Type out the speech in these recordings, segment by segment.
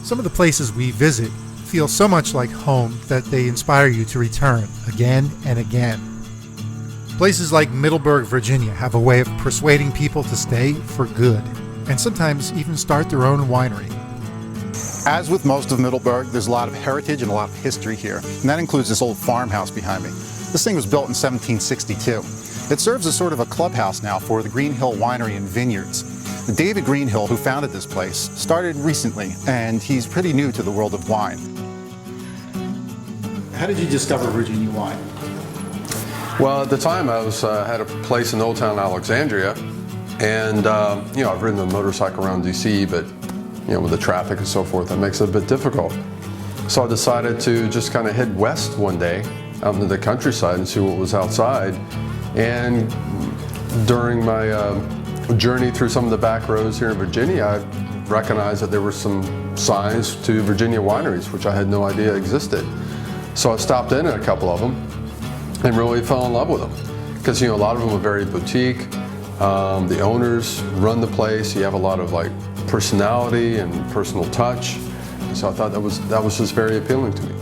Some of the places we visit feel so much like home that they inspire you to return again and again. Places like Middleburg, Virginia have a way of persuading people to stay for good, and sometimes even start their own winery. As with most of Middleburg, there's a lot of heritage and a lot of history here, and that includes this old farmhouse behind me. This thing was built in 1762. It serves as sort of a clubhouse now for the Greenhill Winery and Vineyards. David Greenhill, who founded this place, started recently, and he's pretty new to the world of wine. How did you discover Virginia wine? Well, at the time I had a place in Old Town Alexandria, and I've ridden a motorcycle around DC, but with the traffic and so forth, that makes it a bit difficult. So I decided to just kind of head west one day out into the countryside and see what was outside. And during my journey through some of the back roads here in Virginia, I recognized that there were some signs to Virginia wineries, which I had no idea existed. So I stopped in at a couple of them and really fell in love with them. Because a lot of them are very boutique. The owners run the place. You have a lot of personality and personal touch. So I thought that was just very appealing to me.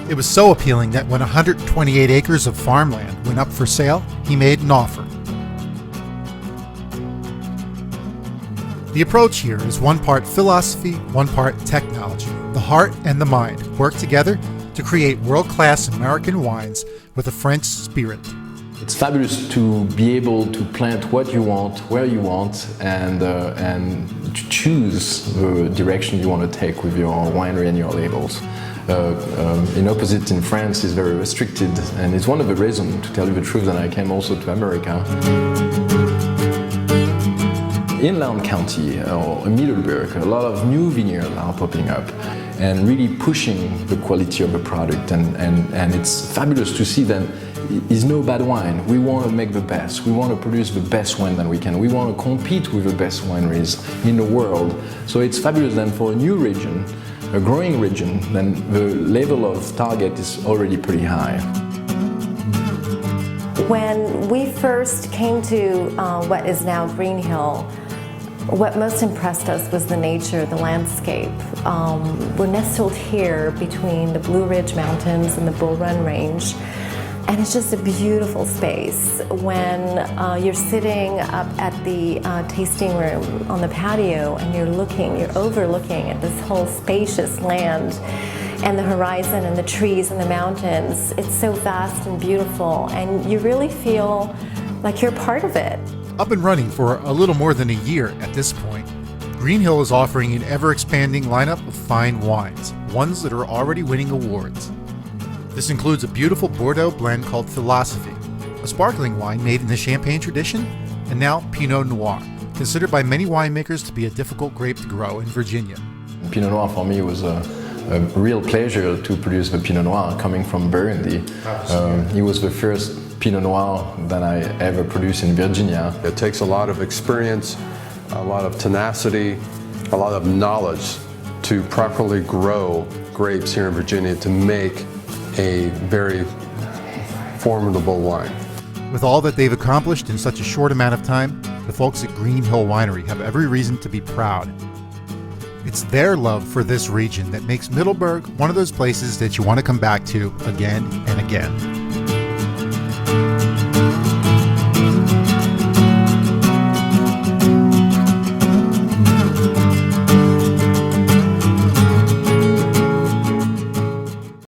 It was so appealing that when 128 acres of farmland went up for sale, he made an offer. The approach here is one part philosophy, one part technology. The heart and the mind work together to create world-class American wines with a French spirit. It's fabulous to be able to plant what you want, where you want, and to choose the direction you want to take with your winery and your labels. In opposite, in France, is very restricted, and it's one of the reasons, to tell you the truth, that I came also to America. Inland County or Middleburg, a lot of new vineyards are popping up and really pushing the quality of the product, and it's fabulous to see that it's no bad wine. We want to make the best. We want to produce the best wine that we can. We want to compete with the best wineries in the world. So it's fabulous then for a new region, a growing region, then the level of target is already pretty high. When we first came to what is now Greenhill, what most impressed us was the nature, the landscape. We're nestled here between the Blue Ridge Mountains and the Bull Run Range, and it's just a beautiful space. When you're sitting up at the tasting room on the patio and you're overlooking at this whole spacious land and the horizon and the trees and the mountains, it's so vast and beautiful, and you really feel like you're part of it. Up and running for a little more than a year at this point, Greenhill is offering an ever-expanding lineup of fine wines, ones that are already winning awards. This includes a beautiful Bordeaux blend called Philosophy, a sparkling wine made in the Champagne tradition, and now Pinot Noir, considered by many winemakers to be a difficult grape to grow in Virginia. Pinot Noir for me was a real pleasure to produce the Pinot Noir coming from Burgundy. It was the first Pinot Noir that I ever produced in Virginia. It takes a lot of experience, a lot of tenacity, a lot of knowledge to properly grow grapes here in Virginia to make a very formidable wine. With all that they've accomplished in such a short amount of time, the folks at Greenhill Winery have every reason to be proud. It's their love for this region that makes Middleburg one of those places that you want to come back to again and again.